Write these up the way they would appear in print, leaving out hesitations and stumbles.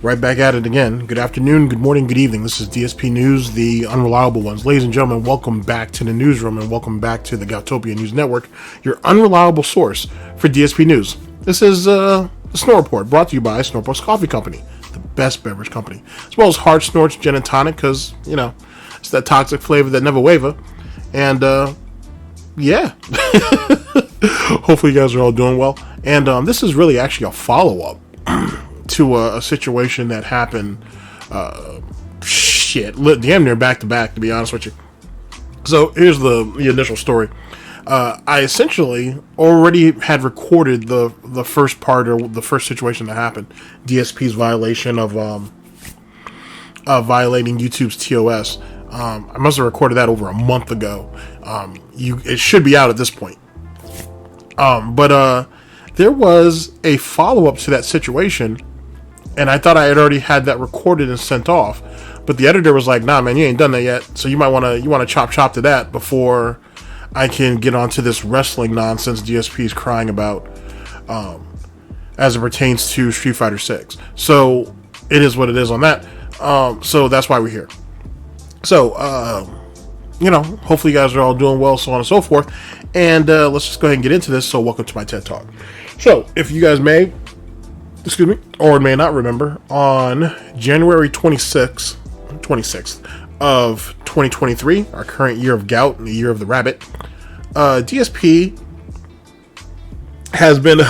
Right back at it again. Good afternoon, good morning, good evening. This is DSP News, the unreliable ones. Ladies and gentlemen, welcome back to the newsroom and welcome back to the Goutopia News Network, your unreliable source for DSP News. This is the Snort Report, brought to you by SnortBucks Coffee Company, the best beverage company, as well as Hard Snorts Gin and Tonic, because, you know, it's that toxic flavor that never waver. And, yeah. Hopefully you guys are all doing well. And this is really actually a follow-up to a situation that happened, damn near back to back, to be honest with you. So here's the initial story. I essentially already had recorded the first part, or the first situation that happened, DSP's violation of violating YouTube's TOS. I must have recorded that over a month ago. It should be out at this point. But there was a follow-up to that situation, and I thought I had already had that recorded and sent off, but the editor was like, "Nah, man, you ain't done that yet. So you might want to chop to that before I can get onto this wrestling nonsense DSP is crying about, as it pertains to Street Fighter 6. So it is what it is on that. So that's why we're here. So hopefully you guys are all doing well, so on and so forth. And let's just go ahead and get into this. So welcome to my TED Talk. So if you guys may or may not remember, on January 26th of 2023, our current year of Gout and the year of the rabbit, DSP has been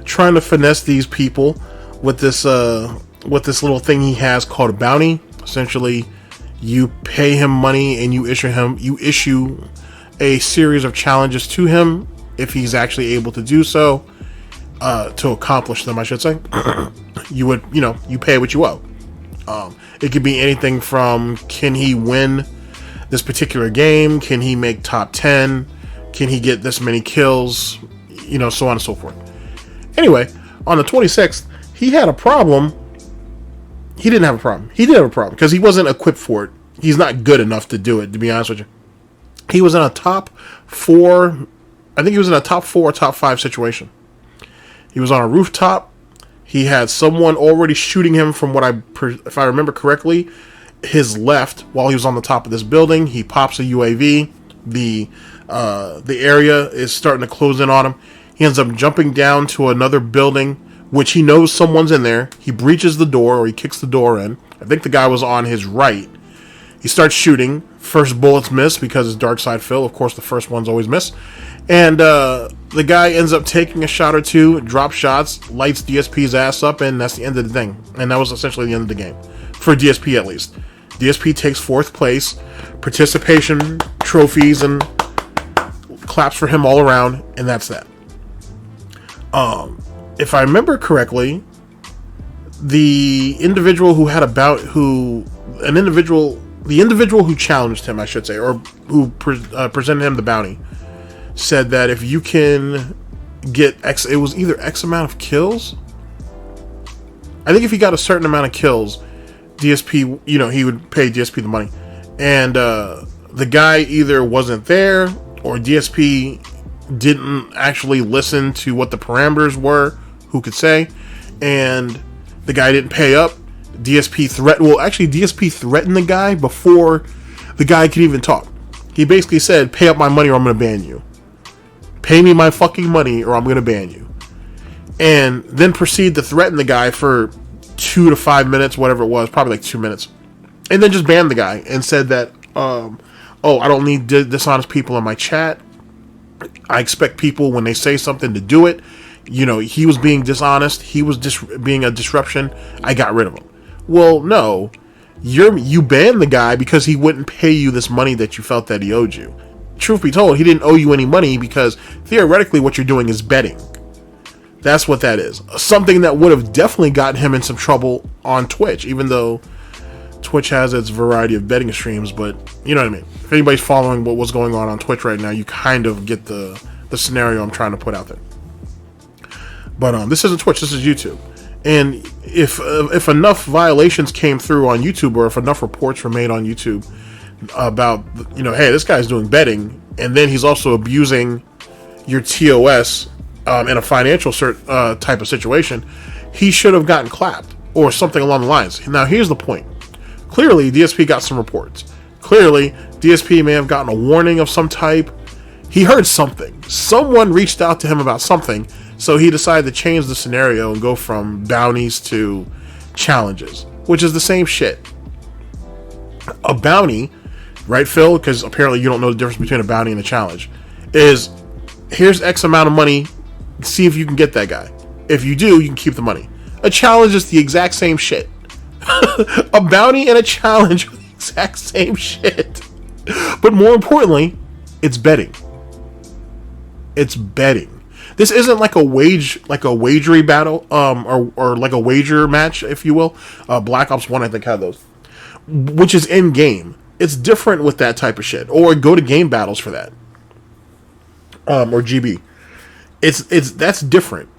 trying to finesse these people with this little thing he has called a bounty. Essentially, you pay him money and you issue a series of challenges to him if he's actually able to do so, to accomplish them, I should say. You pay what you owe. It could be anything from, can he win this particular game? Can he make top 10? Can he get this many kills? So on and so forth. Anyway, on the 26th, he had a problem. He didn't have a problem. He did have a problem because he wasn't equipped for it. He's not good enough to do it, to be honest with you. He was in a top 4, I think he was in a top 4 or top 5 situation. He was on a rooftop. He had someone already shooting him from if I remember correctly, his left while he was on the top of this building. He pops a UAV. The area is starting to close in on him. He ends up jumping down to another building, which he knows someone's in there. He breaches the door, or he kicks the door in. I think the guy was on his right. He starts shooting. First bullets miss because it's Darksydephil. Of course, the first ones always miss. And the guy ends up taking a shot or two, drop shots, lights DSP's ass up, and that's the end of the thing. And that was essentially the end of the game. For DSP, at least. DSP takes 4th place, participation, trophies, and claps for him all around, and that's that. If I remember correctly, the individual who had the individual who challenged him, I should say, or who presented him the bounty, said that if you can get it was either X amount of kills. I think if he got a certain amount of kills, DSP, he would pay DSP the money. And the guy either wasn't there, or DSP didn't actually listen to what the parameters were, who could say, and the guy didn't pay up. DSP threatened the guy before the guy could even talk. He basically said, "Pay up my money or I'm going to ban you. Pay me my fucking money or I'm going to ban you." And then proceed to threaten the guy for 2 to 5 minutes, whatever it was, probably like 2 minutes. And then just banned the guy and said that, I don't need dishonest people in my chat. I expect people, when they say something, to do it. He was being dishonest. He was being a disruption. I got rid of him. Well, no. You banned the guy because he wouldn't pay you this money that you felt that he owed you. Truth be told, he didn't owe you any money because theoretically what you're doing is betting. That's what that is. Something that would have definitely gotten him in some trouble on Twitch, even though Twitch has its variety of betting streams, but you know what I mean. If anybody's following what was going on Twitch right now, you kind of get the scenario I'm trying to put out there. But this isn't Twitch, this is YouTube. And if enough violations came through on YouTube, or if enough reports were made on YouTube about, hey, this guy's doing betting, and then he's also abusing your TOS in a financial type of situation, he should have gotten clapped. or something along the lines. Now, here's the point. Clearly, DSP got some reports. Clearly, DSP may have gotten a warning of some type. He heard something. Someone reached out to him about something, so he decided to change the scenario and go from bounties to challenges, which is the same shit. A bounty, right, Phil? Because apparently you don't know the difference between a bounty and a challenge. Is here's X amount of money. See if you can get that guy. If you do, you can keep the money. A challenge is the exact same shit. A bounty and a challenge are the exact same shit. But more importantly, it's betting. It's betting. This isn't like a wagery battle, or like a wager match, if you will. Black Ops 1, I think, had those, which is in game. It's different with that type of shit. Or go to game battles for that. Or GB. That's different.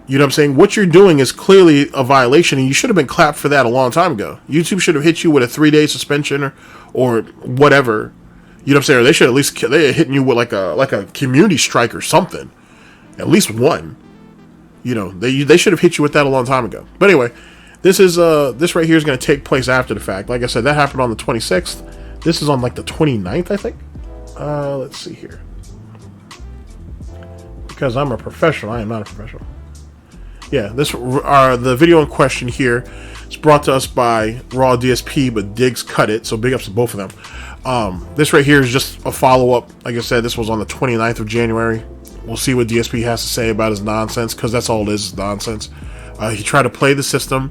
You know what I'm saying? What you're doing is clearly a violation, and you should have been clapped for that a long time ago. YouTube should have hit you with a 3-day suspension or whatever. You know what I'm saying? Or they should at least hitting you with like a community strike or something. At least one. You know, they should have hit you with that a long time ago. But anyway, this right here is going to take place after the fact. Like I said, that happened on the 26th. This is on like the 29th, I think. Let's see here. Because I'm a professional, I am not a professional. Yeah, the video in question here is brought to us by Raw DSP, but Diggs cut it, so big ups to both of them. This right here is just a follow-up. Like I said, this was on the 29th of January. We'll see what DSP has to say about his nonsense, because that's all it is nonsense. He tried to play the system.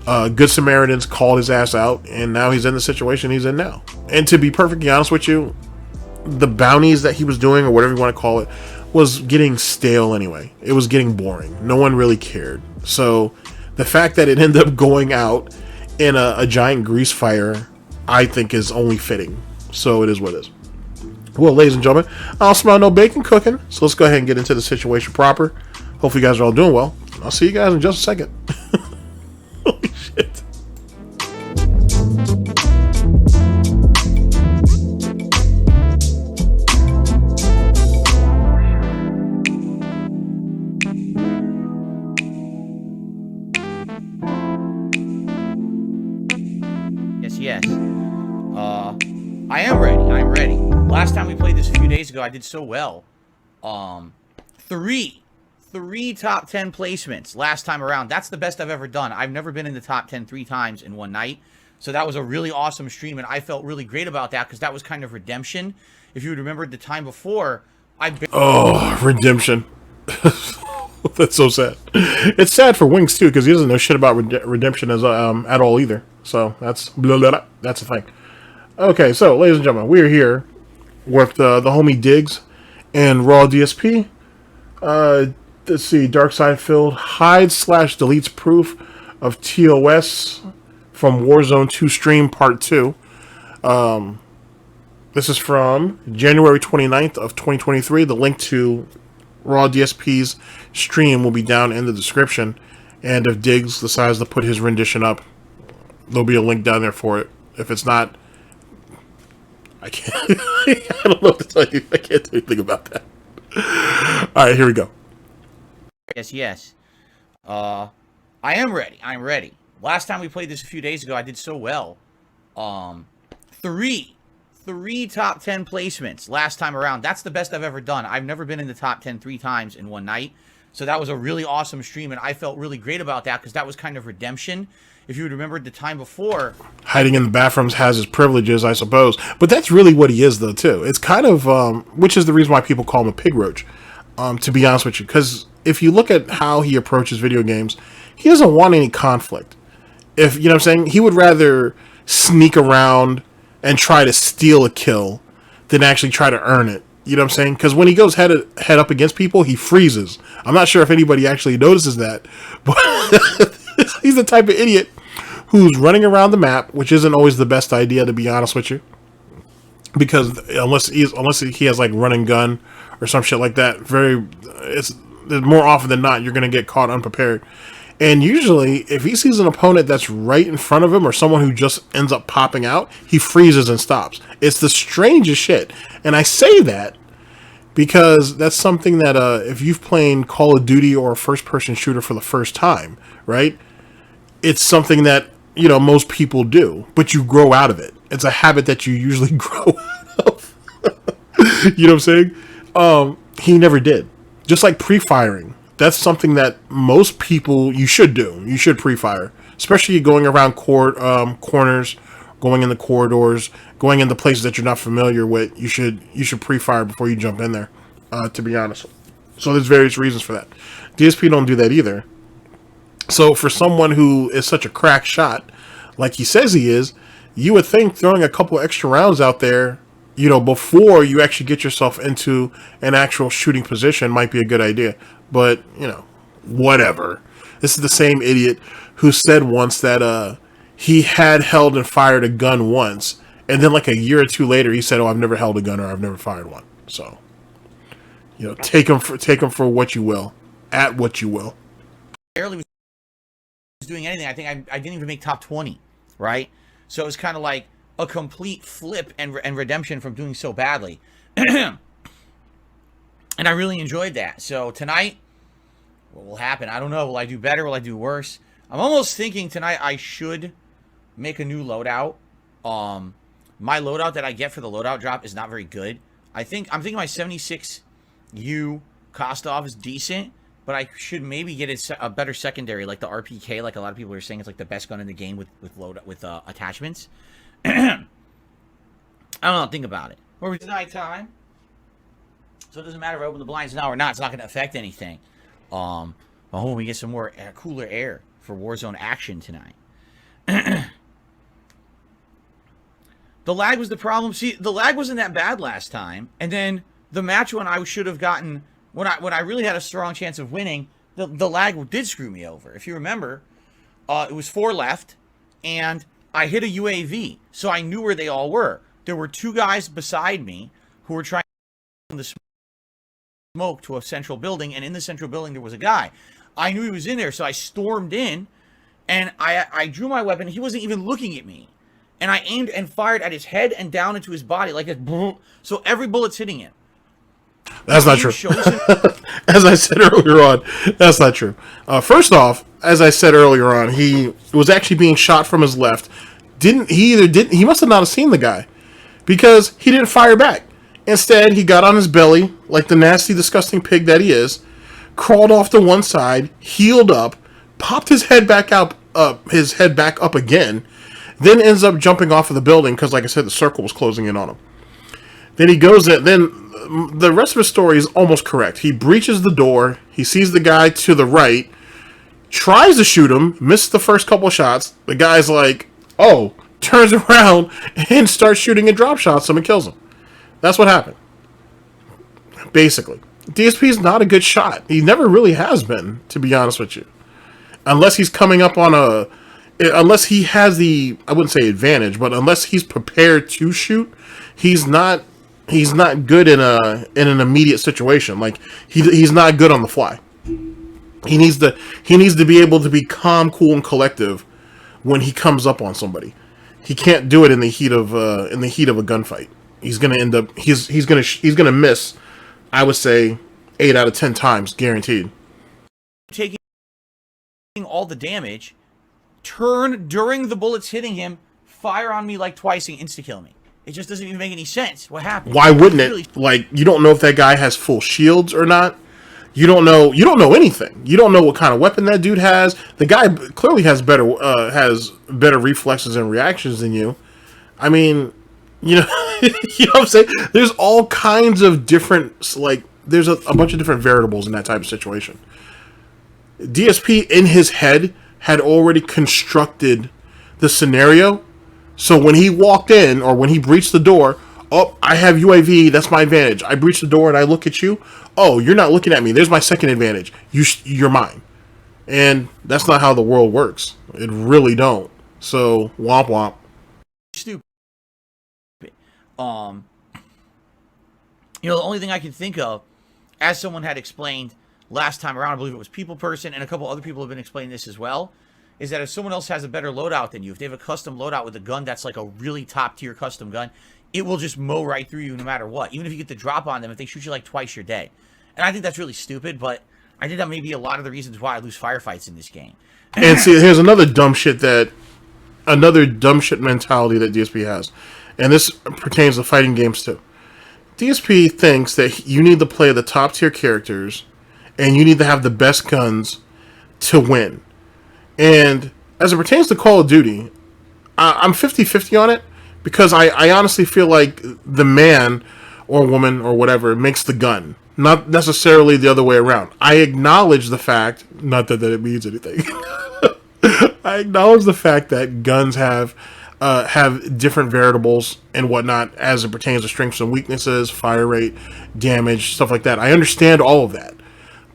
Good Samaritans called his ass out, and now he's in the situation he's in now. And to be perfectly honest with you, the bounties that he was doing, or whatever you want to call it, was getting stale anyway. It was getting boring. No one really cared. So the fact that it ended up going out in a giant grease fire, I think is only fitting. So it is what it is. Well, ladies and gentlemen, I'll smell no bacon cooking. So let's go ahead and get into the situation proper. Hopefully you guys are all doing well. I'll see you guys in just a second. Holy shit. Yes. I am ready. I'm ready. Last time we played this a few days ago, I did so well. Three top 10 placements last time around. That's the best I've ever done. I've never been in the top 10 3 times in one night. So that was a really awesome stream, and I felt really great about that because that was kind of redemption. If you would remember the time before, redemption. That's so sad. It's sad for Wings too, because he doesn't know shit about redemption as at all either. So that's blah, blah, blah. That's the thing. Okay, so ladies and gentlemen, we're here with the homie Diggs and Raw DSP. Let's see, Darksydephil hides/deletes proof of TOS from Warzone 2 stream part 2. This is from January 29th of 2023. The link to Raw DSP's stream will be down in the description, and if Diggs decides to put his rendition up, there'll be a link down there for it. If it's not, I can't. I don't know what to tell you. I can't do anything about that. All right, here we go. Yes. I am ready. I'm ready. Last time we played this a few days ago, I did so well. Three top 10 placements last time around. That's the best I've ever done. I've never been in the top 10 3 times in one night. So that was a really awesome stream, and I felt really great about that because that was kind of redemption. If you would remember the time before, hiding in the bathrooms has his privileges, I suppose. But that's really what he is, though, too. It's kind of, which is the reason why people call him a pig roach, to be honest with you. Because if you look at how he approaches video games, he doesn't want any conflict. If, you know what I'm saying? He would rather sneak around and try to steal a kill than actually try to earn it. You know what I'm saying? Because when he goes head up against people, he freezes. I'm not sure if anybody actually notices that, but he's the type of idiot who's running around the map, which isn't always the best idea, to be honest with you. Because unless he has like run and gun or some shit like that, it's more often than not you're gonna get caught unprepared. And usually, if he sees an opponent that's right in front of him or someone who just ends up popping out, he freezes and stops. It's the strangest shit. And I say that because that's something that if you've played Call of Duty or a first-person shooter for the first time, right? it's something that, you know, most people do, but you grow out of it. It's a habit that you usually grow out of. You know what I'm saying? He never did. Just like pre-firing. That's something that most people, you should do. You should pre-fire. Especially going around corners, going in the corridors, going into places that you're not familiar with. You should pre-fire before you jump in there, to be honest. So there's various reasons for that. DSP don't do that either. So for someone who is such a crack shot, like he says he is, you would think throwing a couple extra rounds out there, you know, before you actually get yourself into an actual shooting position might be a good idea. But, you know, whatever. This is the same idiot who said once that he had held and fired a gun once, and then like a year or two later he said, "Oh, I've never held a gun or I've never fired one." So, you know, take him for what you will, at what you will. Barely was doing anything. I think I didn't even make top 20, right? So it was kind of like a complete flip and redemption from doing so badly. And I really enjoyed that. So tonight, what will happen? I don't know. Will I do better? Will I do worse? I'm almost thinking tonight I should make a new loadout. My loadout that I get for the loadout drop is not very good. I'm thinking my 76U Kostov is decent, but I should maybe get a better secondary, like the RPK. Like a lot of people are saying, it's like the best gun in the game with attachments. I don't know. Think about it. Or it's nighttime, so it doesn't matter if I open the blinds now or not. It's not going to affect anything. I hope we get some more cooler air for Warzone action tonight. The lag was the problem. See, the lag wasn't that bad last time, and then the match when I should have gotten when I really had a strong chance of winning, the lag did screw me over. If you remember, it was 4 left, and I hit a UAV, so I knew where they all were. There were 2 guys beside me who were trying to smoke to a central building, and in the central building there was a guy. I knew he was in there, so I stormed in, and I drew my weapon. He wasn't even looking at me, and I aimed and fired at his head and down into his body like a so every bullet's hitting him. That's not true. As I said earlier on, that's not true. First off, as I said earlier on, he was actually being shot from his left. He must have not have seen the guy, because he didn't fire back. Instead, he got on his belly like the nasty, disgusting pig that he is, crawled off to one side, healed up, popped his head back up again, then ends up jumping off of the building because, like I said, the circle was closing in on him. Then he goes in. Then the rest of his story is almost correct. He breaches the door. He sees the guy to the right, tries to shoot him, misses the first couple shots. The guy's like, "Oh," turns around and starts shooting and drop shots him and kills him. That's what happened. Basically, DSP is not a good shot. He never really has been, to be honest with you. Unless he's coming up on unless he has the, I wouldn't say advantage, but unless he's prepared to shoot, he's not good in an immediate situation. Like he's not good on the fly. He needs to be able to be calm, cool, and collective when he comes up on somebody. He can't do it in the heat of a gunfight. He's gonna end up he's gonna miss, I would say, 8 out of 10 times guaranteed. Taking all the damage, turn during the bullets hitting him, fire on me like twice and insta kill me. It just doesn't even make any sense. What happened? Why wouldn't it? Like, you don't know if that guy has full shields or not. You don't know anything. You don't know what kind of weapon that dude has. The guy clearly has better reflexes and reactions than you. I mean, you know, you know what I'm saying? There's all kinds of different, like, there's a bunch of different variables in that type of situation. DSP in his head had already constructed the scenario. So when he walked in, or when he breached the door, "Oh, I have UAV, that's my advantage. I breach the door and I look at you. Oh, you're not looking at me. There's my second advantage. You're mine." And that's not how the world works. It really don't. So, womp womp. Stupid. You know, the only thing I can think of, as someone had explained last time around, I believe it was People Person, and a couple other people have been explaining this as well, is that if someone else has a better loadout than you, if they have a custom loadout with a gun that's like a really top-tier custom gun, it will just mow right through you no matter what. Even if you get the drop on them, if they shoot you like twice, you're dead. And I think that's really stupid, but I think that may be a lot of the reasons why I lose firefights in this game. And see, here's another dumb shit mentality that DSP has. And this pertains to fighting games too. DSP thinks that you need to play the top tier characters and you need to have the best guns to win. And as it pertains to Call of Duty, I'm 50-50 on it because I honestly feel like the man or woman or whatever makes the gun, not necessarily the other way around. I acknowledge the fact, not that it means anything. I acknowledge the fact that guns have different variables and whatnot as it pertains to strengths and weaknesses, fire rate, damage, stuff like that. I understand all of that.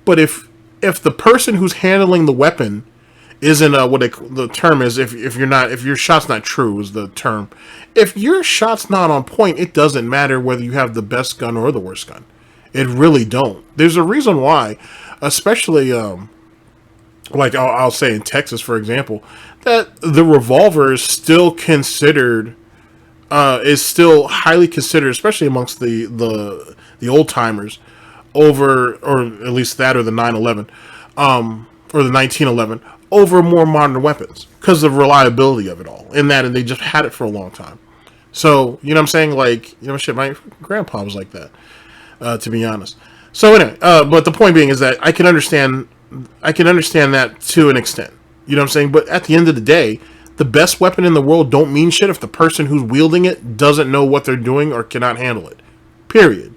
But if the person who's handling the weapon isn't the term is, if your shot's not true is the term. If your shot's not on point, it doesn't matter whether you have the best gun or the worst gun. It really don't. There's a reason why, especially like I'll say in Texas, for example, that the revolver is still considered, is still highly considered, especially amongst the old timers, over, or at least that, or the 911, or the 1911, over more modern weapons because of the reliability of it all. And they just had it for a long time. So you know what I'm saying? Like, you know, shit, my grandpa was like that, to be honest. So anyway, but the point being is that I can understand that to an extent. You know what I'm saying? But at the end of the day, the best weapon in the world don't mean shit if the person who's wielding it doesn't know what they're doing or cannot handle it. Period.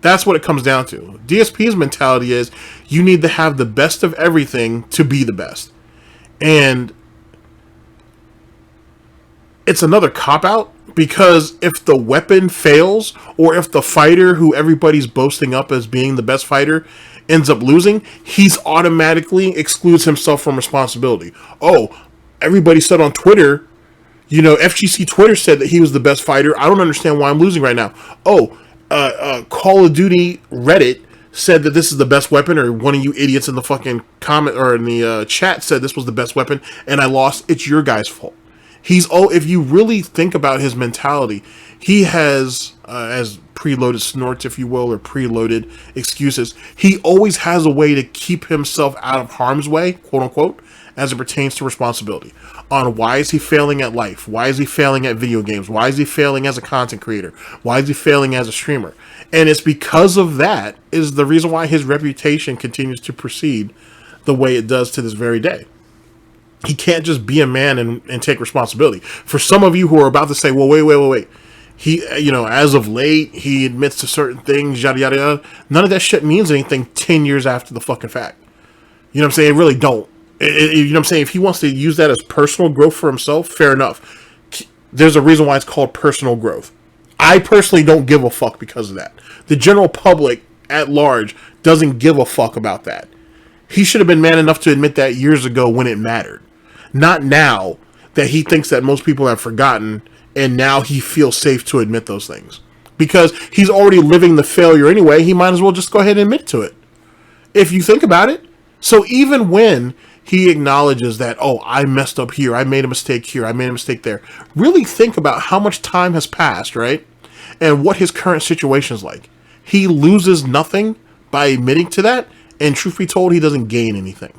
That's what it comes down to. DSP's mentality is you need to have the best of everything to be the best. And it's another cop-out because if the weapon fails or if the fighter who everybody's boasting up as being the best fighter ends up losing, he's automatically excludes himself from responsibility. Oh, everybody said on Twitter, you know, FGC Twitter said that he was the best fighter. I don't understand why I'm losing right now. Oh, Call of Duty Reddit said that this is the best weapon, or one of you idiots in the fucking comment or in the chat said this was the best weapon, and I lost. It's your guy's fault. If you really think about his mentality, he has as preloaded snorts, if you will, or preloaded excuses. He always has a way to keep himself out of harm's way, quote unquote, as it pertains to responsibility. On why is he failing at life? Why is he failing at video games? Why is he failing as a content creator? Why is he failing as a streamer? And it's because of that is the reason why his reputation continues to proceed the way it does to this very day. He can't just be a man and take responsibility. For some of you who are about to say, well, wait. He, you know, as of late, he admits to certain things, yada, yada, yada. None of that shit means anything 10 years after the fucking fact. You know what I'm saying? It really don't. You know what I'm saying? If he wants to use that as personal growth for himself, fair enough. There's a reason why it's called personal growth. I personally don't give a fuck because of that. The general public at large doesn't give a fuck about that. He should have been man enough to admit that years ago when it mattered. Not now that he thinks that most people have forgotten and now he feels safe to admit those things. Because he's already living the failure anyway, he might as well just go ahead and admit to it. If you think about it. So even when he acknowledges that, oh, I messed up here, I made a mistake here, I made a mistake there. Really think about how much time has passed, right? And what his current situation is like. He loses nothing by admitting to that, and truth be told, he doesn't gain anything.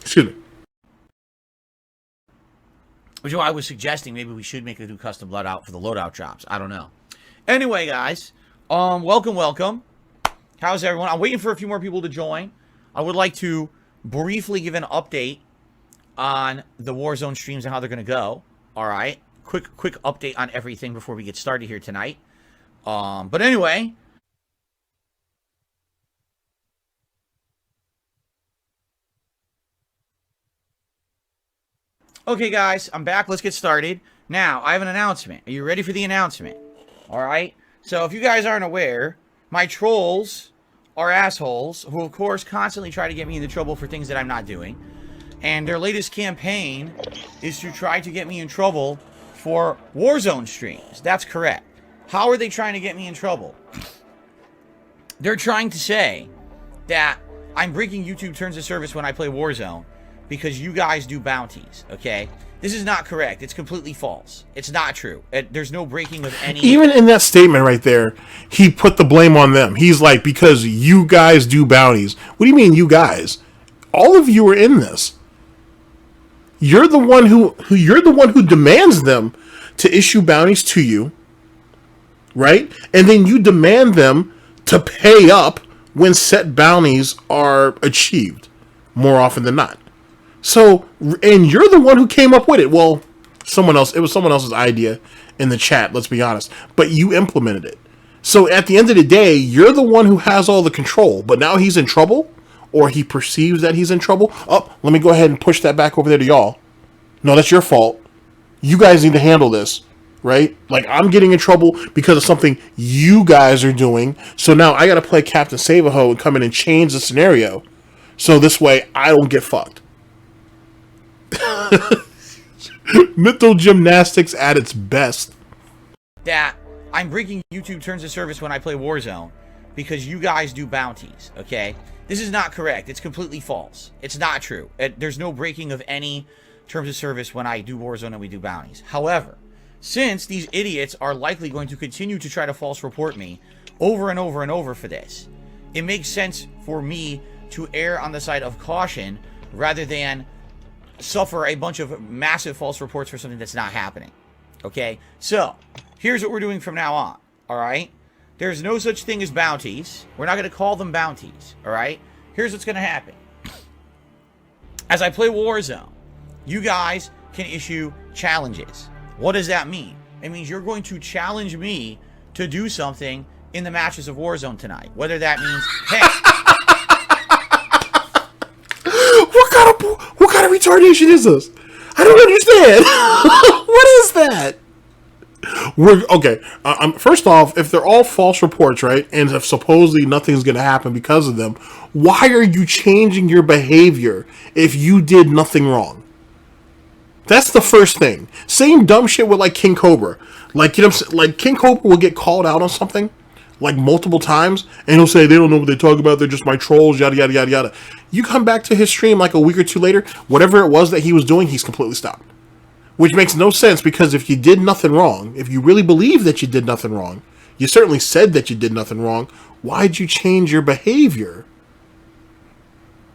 Excuse me. Which is why I was suggesting maybe we should make a new custom loadout for the loadout drops. I don't know. Anyway, guys, welcome. How's everyone? I'm waiting for a few more people to join. I would like to briefly give an update on the Warzone streams and how they're going to go. All right. Quick update on everything before we get started here tonight. But anyway. Okay, guys, I'm back. Let's get started. Now, I have an announcement. Are you ready for the announcement? All right. So if you guys aren't aware, my trolls are assholes who, of course, constantly try to get me into trouble for things that I'm not doing. And their latest campaign is to try to get me in trouble for Warzone streams. That's correct. How are they trying to get me in trouble? They're trying to say that I'm breaking YouTube terms of service when I play Warzone because you guys do bounties, okay? This is not correct. It's completely false. It's not true. There's no breaking of any... Even in that statement right there, he put the blame on them. He's like, because you guys do bounties. What do you mean, you guys? All of you are in this. You're the one who demands them to issue bounties to you, right? And then you demand them to pay up when set bounties are achieved, more often than not. So, and you're the one who came up with it. Well, it was someone else's idea in the chat, let's be honest. But you implemented it. So at the end of the day, you're the one who has all the control. But now he's in trouble, or he perceives that he's in trouble. Oh, let me go ahead and push that back over there to y'all. No, that's your fault. You guys need to handle this, right? Like, I'm getting in trouble because of something you guys are doing. So now I got to play Captain Save-A-Ho and come in and change the scenario. So this way I don't get fucked. Mental gymnastics at its best. That I'm breaking YouTube terms of service when I play Warzone because you guys do bounties, okay? This is not correct. It's completely false. It's not true. There's no breaking of any terms of service when I do Warzone and we do bounties. However, since these idiots are likely going to continue to try to false report me over and over and over for this, it makes sense for me to err on the side of caution rather than suffer a bunch of massive false reports for something that's not happening. Okay? So, here's what we're doing from now on. Alright? There's no such thing as bounties. We're not going to call them bounties. Alright? Here's what's going to happen. As I play Warzone, you guys can issue challenges. What does that mean? It means you're going to challenge me to do something in the matches of Warzone tonight. Whether that means, hey... What kind of retardation is this? I don't understand. What is that? First off, if they're all false reports, right, and if supposedly nothing's going to happen because of them, why are you changing your behavior if you did nothing wrong? That's the first thing. Same dumb shit with like King Cobra. Like, you know what I'm saying? Like, King Cobra will get called out on something like multiple times, and he'll say they don't know what they talk about, they're just my trolls, yada yada yada yada. You come back to his stream like a week or two later, whatever it was that he was doing, he's completely stopped. Which makes no sense, because if you did nothing wrong, if you really believe that you did nothing wrong, you certainly said that you did nothing wrong, why'd you change your behavior?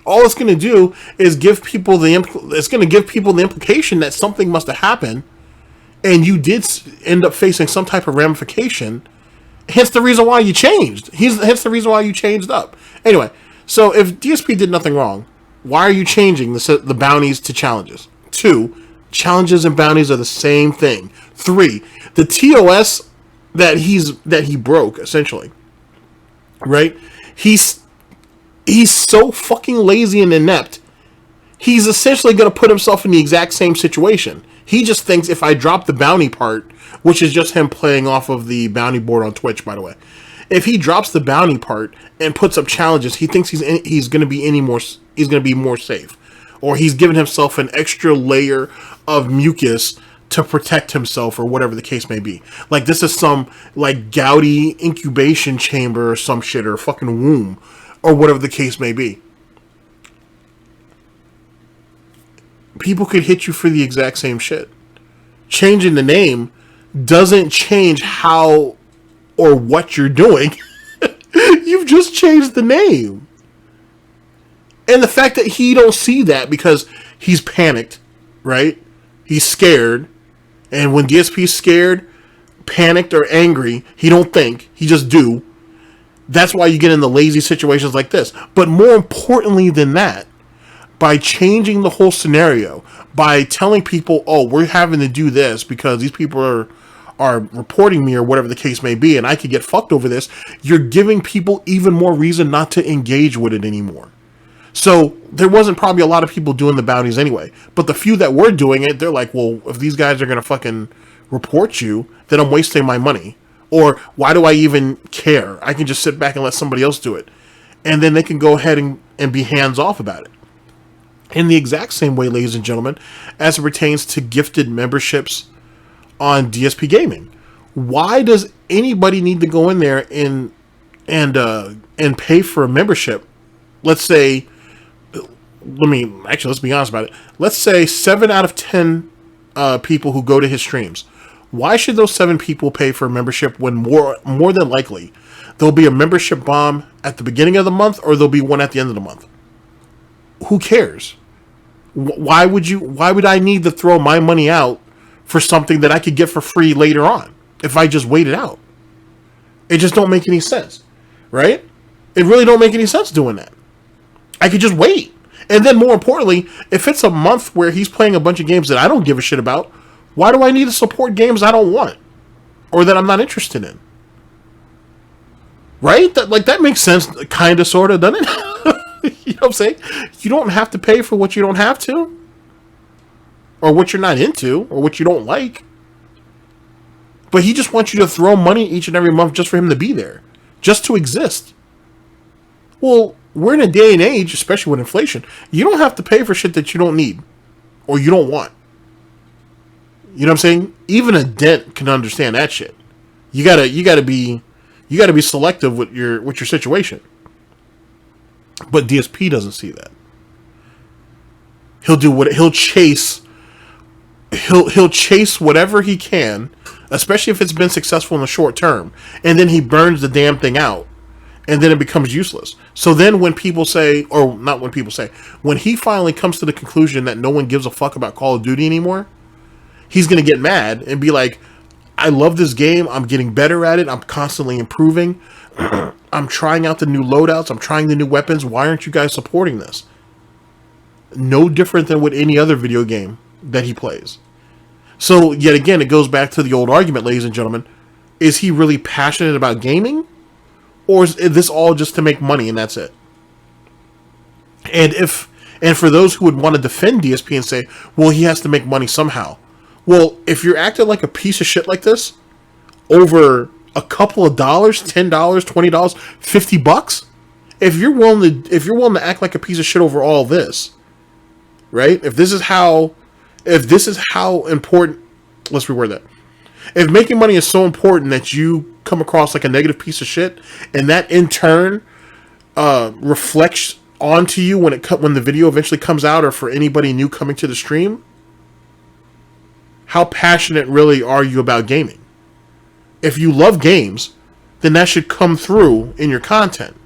All it's going to do is give people the implication that something must have happened, and you did end up facing some type of ramification. Hence the reason why you changed. Hence the reason why you changed up. Anyway, so if DSP did nothing wrong, why are you changing the bounties to challenges? 2, challenges and bounties are the same thing. 3, the TOS that he broke, essentially, right? He's so fucking lazy and inept. He's essentially going to put himself in the exact same situation. He just thinks if I drop the bounty part, which is just him playing off of the bounty board on Twitch, by the way. If he drops the bounty part and puts up challenges, he thinks he's going to be more safe, or he's given himself an extra layer of mucus to protect himself, or whatever the case may be. Like, this is some like Gouty incubation chamber or some shit, or fucking womb, or whatever the case may be. People could hit you for the exact same shit. Changing the name doesn't change how or what you're doing. You've just changed the name. And the fact that he don't see that because he's panicked, right? He's scared. And when DSP's scared, panicked, or angry, he don't think. He just do. That's why you get in the lazy situations like this. But more importantly than that, by changing the whole scenario, by telling people, oh, we're having to do this because these people are reporting me, or whatever the case may be, and I could get fucked over this, you're giving people even more reason not to engage with it anymore. So there wasn't probably a lot of people doing the bounties anyway, but the few that were doing it, they're like, well, if these guys are going to fucking report you, then I'm wasting my money. Or why do I even care? I can just sit back and let somebody else do it. And then they can go ahead and be hands off about it. In the exact same way, ladies and gentlemen, as it pertains to gifted memberships on DSP Gaming. Why does anybody need to go in there and pay for a membership? Let's say, let's be honest about it. Let's say 7 out of 10 people who go to his streams, Why should those 7 people pay for a membership when more than likely there'll be a membership bomb at the beginning of the month or there'll be one at the end of the month? Who cares? Why would I need to throw my money out for something that I could get for free later on if I just wait it out? It just don't make any sense, right? It really don't make any sense doing that. I could just wait. And then more importantly, if it's a month where he's playing a bunch of games that I don't give a shit about, why do I need to support games I don't want or that I'm not interested in? Right? That makes sense, kind of, sort of, doesn't it? You know what I'm saying? You don't have to pay for what you don't have to, or what you're not into, or what you don't like. But he just wants you to throw money each and every month just for him to be there, just to exist. Well, we're in a day and age, especially with inflation, you don't have to pay for shit that you don't need or you don't want. You know what I'm saying? Even a dent can understand that shit. You gotta be selective with your situation. But DSP doesn't see that. He'll chase whatever he can, especially if it's been successful in the short term, and then he burns the damn thing out, and then it becomes useless. So then when people say, or not when people say, when he finally comes to the conclusion that no one gives a fuck about Call of Duty anymore, he's going to get mad and be like, I love this game, I'm getting better at it, I'm constantly improving, I'm trying out the new loadouts, I'm trying the new weapons, why aren't you guys supporting this? No different than with any other video game that he plays. So, yet again, it goes back to the old argument, ladies and gentlemen. Is he really passionate about gaming? Or is this all just to make money and that's it? And for those who would want to defend DSP and say, well, he has to make money somehow. Well, if you're acting like a piece of shit like this over a couple of dollars, $10, $20, $50, if you're willing to act like a piece of shit over all this, right? If this is how important, let's reword that. If making money is so important that you come across like a negative piece of shit, and that in turn reflects onto you when the video eventually comes out, or for anybody new coming to the stream, how passionate really are you about gaming? If you love games, then that should come through in your content,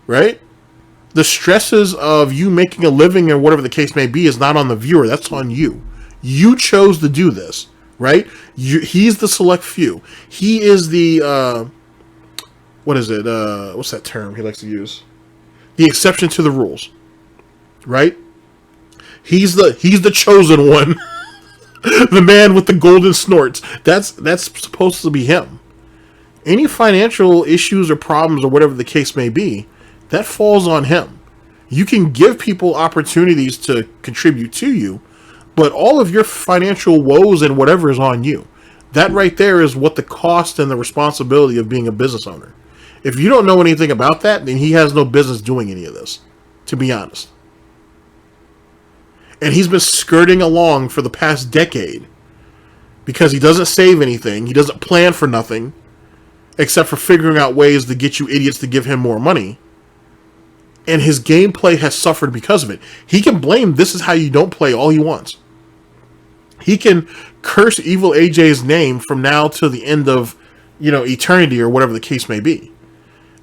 right? The stresses of you making a living or whatever the case may be is not on the viewer. That's on you. You chose to do this, right? He's the select few. He is the, what's that term he likes to use? The exception to the rules, right? He's the chosen one. The man with the golden snorts. That's supposed to be him. Any financial issues or problems or whatever the case may be, that falls on him. You can give people opportunities to contribute to you, but all of your financial woes and whatever is on you. That right there is what the cost and the responsibility of being a business owner. If you don't know anything about that, then he has no business doing any of this, to be honest. And he's been skirting along for the past decade because he doesn't save anything. He doesn't plan for nothing except for figuring out ways to get you idiots to give him more money. And his gameplay has suffered because of it. He can blame this is how you don't play all he wants. He can curse Evil AJ's name from now to the end of, eternity or whatever the case may be.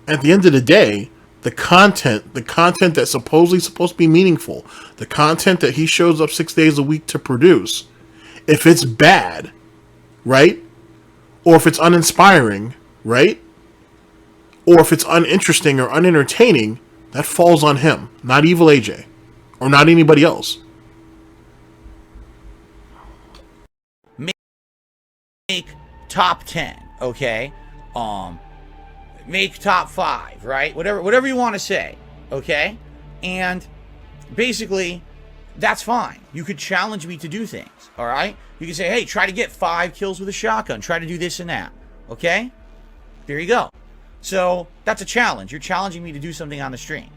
At the end of the day, the content that's supposedly supposed to be meaningful, the content that he shows up 6 days a week to produce, if it's bad, right? Or if it's uninspiring, right? Or if it's uninteresting or unentertaining, that falls on him, not Evil AJ, or not anybody else. Make top 10, okay? Make top 5, right? Whatever you want to say, okay? And basically, that's fine. You could challenge me to do things, all right? You can say, hey, try to get 5 kills with a shotgun. Try to do this and that, okay? There you go. So, that's a challenge. You're challenging me to do something on the stream.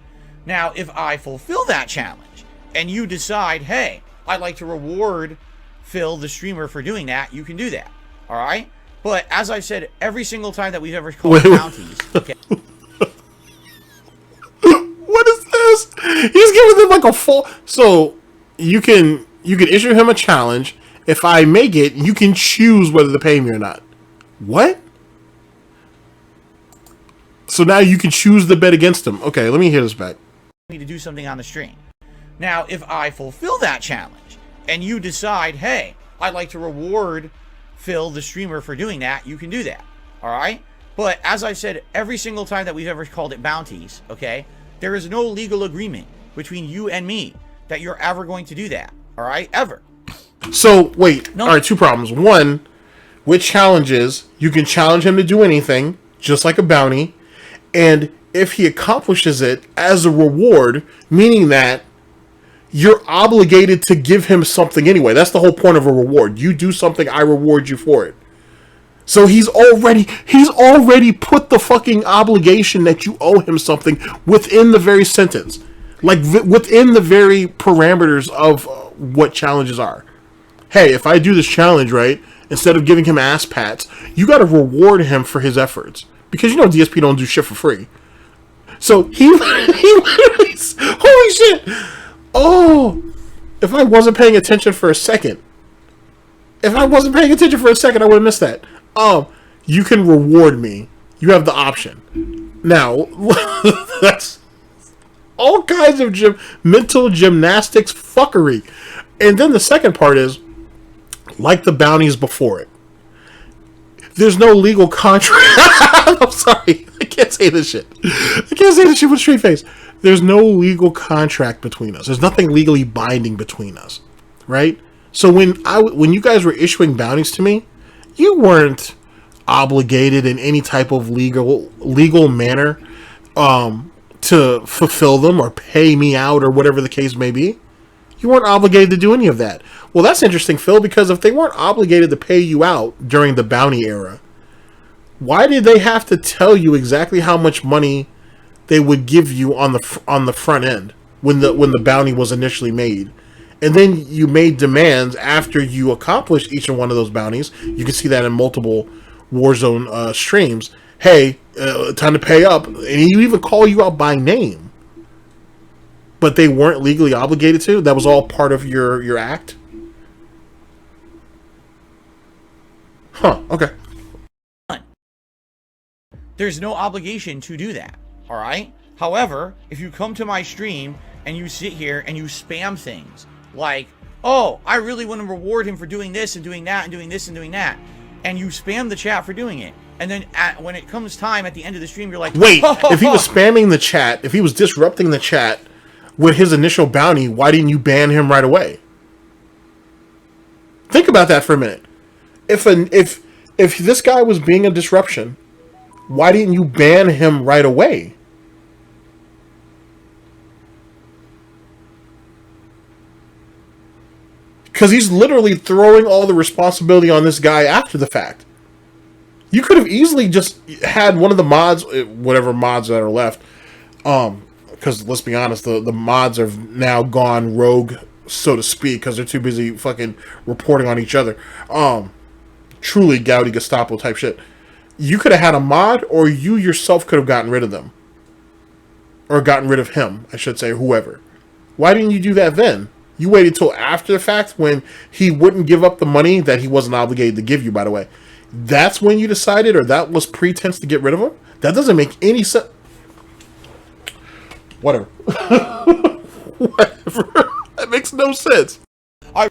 Now, if I fulfill that challenge, and you decide, hey, I'd like to reward Phil, the streamer, for doing that, you can do that, all right? But as I've said every single time that we've ever called bounties, okay. What is this? He's giving them like a full. So you can issue him a challenge, If I make it, you can choose whether to pay me or not. What? So now you can choose the bet against him. Okay, let me hear this back. To do something on the stream. Now, if I fulfill that challenge and you decide, hey, I'd like to reward Phil, the streamer, for doing that, you can do that. All right? But as I've said every single time that we've ever called it bounties, okay, there is no legal agreement between you and me that you're ever going to do that. All right? Ever. So, wait. No. All right, two problems. One, with challenges, you can challenge him to do anything, just like a bounty. And if he accomplishes it as a reward, meaning that you're obligated to give him something anyway. That's the whole point of a reward. You do something, I reward you for it. So he's already put the fucking obligation that you owe him something within the very sentence. Like within the very parameters of what challenges are. Hey, if I do this challenge, right, instead of giving him ass pats, you got to reward him for his efforts. Because you know DSP don't do shit for free. So he literally, holy shit. Oh, if I wasn't paying attention for a second, I would have missed that. You can reward me. You have the option. Now, that's all kinds of mental gymnastics fuckery. And then the second part is, like the bounties before it, there's no legal contract. I'm sorry. I can't say this shit. with a straight face. There's no legal contract between us. There's nothing legally binding between us. Right? So when you guys were issuing bounties to me, you weren't obligated in any type of legal manner to fulfill them or pay me out or whatever the case may be. You weren't obligated to do any of that. Well, that's interesting, Phil, because if they weren't obligated to pay you out during the bounty era, why did they have to tell you exactly how much money they would give you on the front end when the bounty was initially made? And then you made demands after you accomplished each and one of those bounties. You can see that in multiple Warzone streams. Hey, time to pay up. And he even call you out by name. But they weren't legally obligated to? That was all part of your act? Huh, okay. There's no obligation to do that, all right? However, if you come to my stream and you sit here and you spam things like, oh, I really want to reward him for doing this and doing that and doing this and doing that, and you spam the chat for doing it, and then when it comes time at the end of the stream, you're like, wait, if he was spamming the chat, if he was disrupting the chat with his initial bounty, why didn't you ban him right away? Think about that for a minute. If this guy was being a disruption, why didn't you ban him right away? Because he's literally throwing all the responsibility on this guy after the fact. You could have easily just had one of the mods, whatever mods that are left, because let's be honest, the mods have now gone rogue, so to speak, because they're too busy fucking reporting on each other. Truly Gouty Gestapo type shit. You could have had a mod, or you yourself could have gotten rid of them. Or gotten rid of him, I should say, whoever. Why didn't you do that then? You waited till after the fact when he wouldn't give up the money that he wasn't obligated to give you, by the way. That's when you decided, or that was pretense to get rid of him? That doesn't make any sense. Whatever. Whatever. That makes no sense. I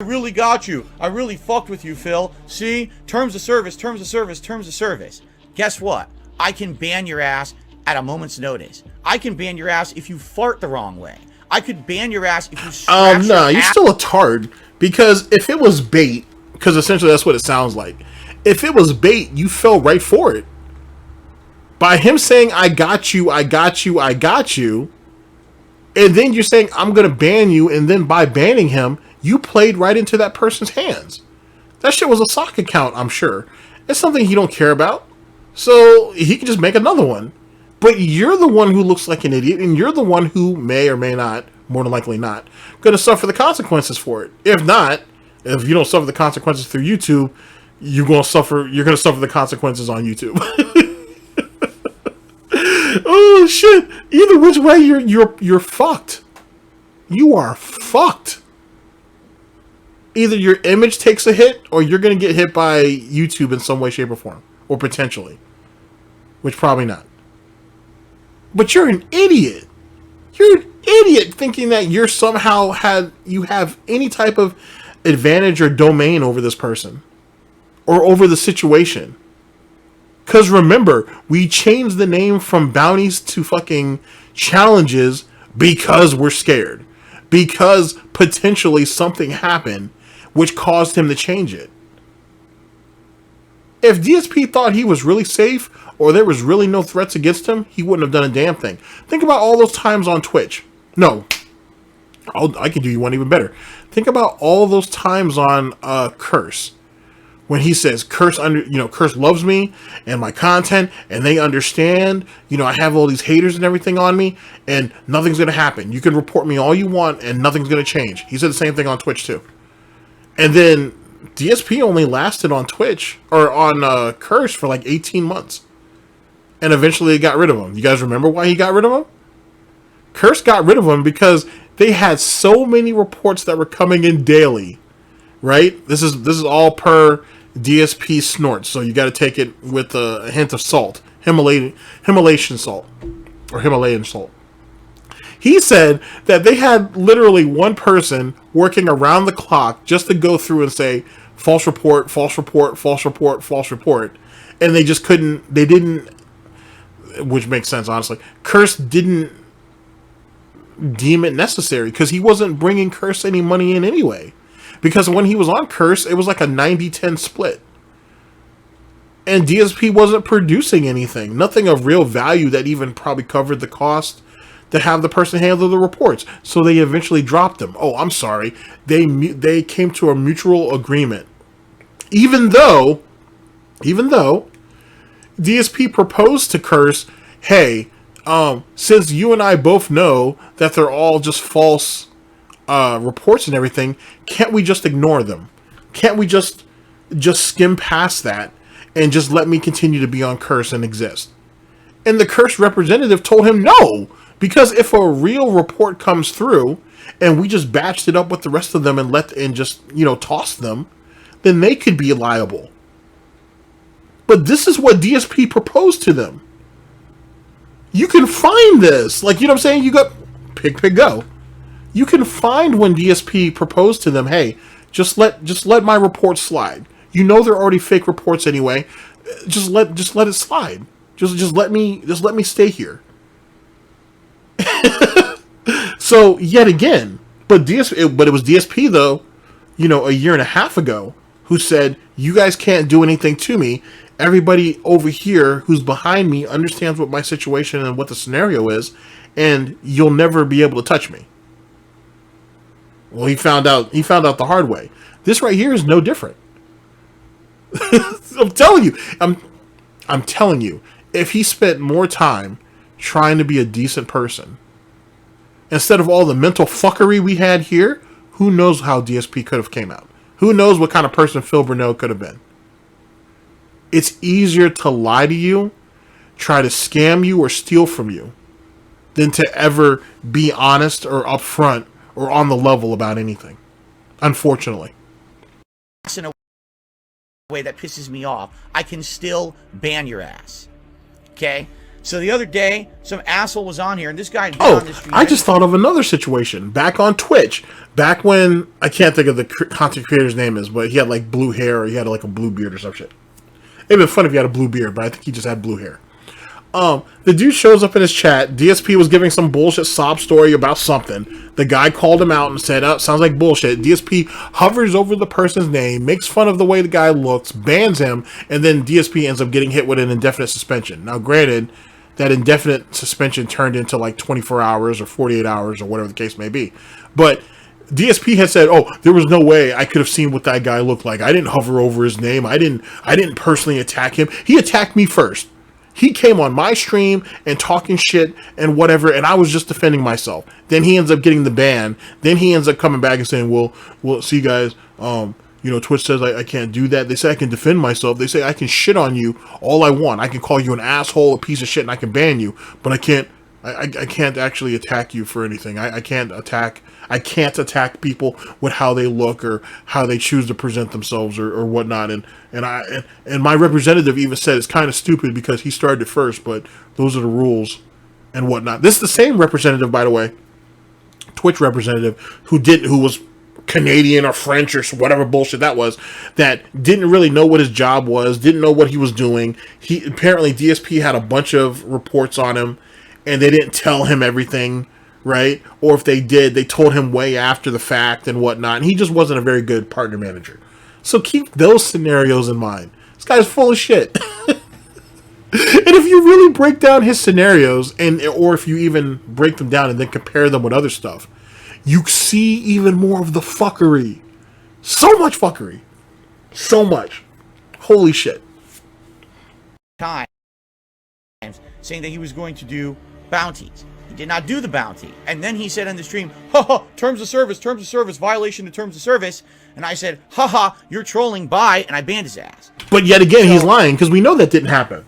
really got you. I really fucked with you, Phil. See? Terms of service, terms of service, terms of service. Guess what? I can ban your ass at a moment's notice. I can ban your ass if you fart the wrong way. I could ban your ass if you scratch no, you're still a tard. Because if it was bait, because essentially that's what it sounds like. If it was bait, you fell right for it. By him saying, I got you, I got you, I got you, and then you're saying, I'm going to ban you, and then by banning him, you played right into that person's hands. That shit was a sock account, I'm sure. It's something he don't care about. So he can just make another one. But you're the one who looks like an idiot, and you're the one who may or may not, more than likely not, going to suffer the consequences for it. If not, if you don't suffer the consequences through YouTube, you're going to suffer the consequences on YouTube. Oh shit! Either which way, you're fucked. You are fucked. either your image takes a hit or you're going to get hit by YouTube in some way, shape, or form. Or potentially. Which probably not. But you're an idiot. You're an idiot thinking that you're somehow you have any type of advantage or domain over this person. Or over the situation. Because remember, we changed the name from Bounties to fucking Challenges because we're scared. Because potentially something happened which caused him to change it. If DSP thought he was really safe or there was really no threats against him, he wouldn't have done a damn thing. Think about all those times on Twitch. No. I can do you one even better. Think about all those times on Curse. When he says Curse loves me and my content and they understand, I have all these haters and everything on me and nothing's going to happen. You can report me all you want and nothing's going to change. He said the same thing on Twitch too. And then DSP only lasted on Twitch or on Curse for like 18 months. And eventually they got rid of him. You guys remember why he got rid of him? Curse got rid of him because they had so many reports that were coming in daily. Right? This is all per DSP Snorts, so you got to take it with a hint of salt, Himalayan salt, or Himalayan salt. He said that they had literally one person working around the clock just to go through and say false report, false report, false report, false report, and they just couldn't. They didn't, which makes sense honestly. Curse didn't deem it necessary because he wasn't bringing Curse any money in anyway. Because when he was on Curse, it was like a 90-10 split. And DSP wasn't producing anything. Nothing of real value that even probably covered the cost to have the person handle the reports. So they eventually dropped him. Oh, I'm sorry. They came to a mutual agreement. Even though DSP proposed to Curse, hey, since you and I both know that they're all just false reports and everything, can't we just ignore them? Can't we just skim past that and just let me continue to be on Curse and exist? And the Curse representative told him no, because if a real report comes through and we just batched it up with the rest of them and toss them, then they could be liable. But this is what DSP proposed to them. You can find this, like, you know what I'm saying? You got pig go. You can find when DSP proposed to them, hey, just let my reports slide. You know they're already fake reports anyway. Just let it slide. Just let me stay here. So yet again, but it was DSP though, a year and a half ago, who said, you guys can't do anything to me. Everybody over here who's behind me understands what my situation and what the scenario is, and you'll never be able to touch me. Well, he found out the hard way. This right here is no different. I'm telling you, if he spent more time trying to be a decent person, instead of all the mental fuckery we had here, who knows how DSP could have came out? Who knows what kind of person Phil Burnell could have been? It's easier to lie to you, try to scam you or steal from you, than to ever be honest or upfront or on the level about anything. Unfortunately. In a way that pisses me off, I can still ban your ass. Okay? So the other day, some asshole was on here, and this guy... I just thought of another situation. Back on Twitch. Back when... I can't think of the content creator's name is, but he had like blue hair, or he had like a blue beard or some shit. It'd been fun if he had a blue beard, but I think he just had blue hair. The dude shows up in his chat. DSP was giving some bullshit sob story about something. The guy called him out and said, sounds like bullshit. DSP hovers over the person's name, makes fun of the way the guy looks, bans him, and then DSP ends up getting hit with an indefinite suspension. Now, granted, that indefinite suspension turned into like 24 hours or 48 hours or whatever the case may be. But DSP had said, there was no way I could have seen what that guy looked like. I didn't hover over his name. I didn't personally attack him. He attacked me first. He came on my stream and talking shit and whatever, and I was just defending myself. Then he ends up getting the ban. Then he ends up coming back and saying, well, see guys, Twitch says I can't do that. They say I can defend myself. They say I can shit on you all I want. I can call you an asshole, a piece of shit, and I can ban you, but I can't actually attack you for anything. I can't attack I can't attack people with how they look or how they choose to present themselves or whatnot. And my representative even said it's kind of stupid because he started it first, but those are the rules and whatnot. This is the same representative, by the way, Twitch representative, who was Canadian or French or whatever bullshit that was, that didn't really know what his job was, didn't know what he was doing. He apparently, DSP had a bunch of reports on him, and they didn't tell him everything, right? Or if they did, they told him way after the fact and whatnot. And he just wasn't a very good partner manager. So keep those scenarios in mind. This guy's full of shit. And if you really break down his scenarios, or if you even break them down and then compare them with other stuff, you see even more of the fuckery. So much fuckery. So much. Holy shit. Times saying that he was going to do bounties. He did not do the bounty. And then he said on the stream, haha, terms of service, violation of terms of service. And I said, haha, you're trolling, bye, and I banned his ass. But yet again, he's lying, because we know that didn't happen.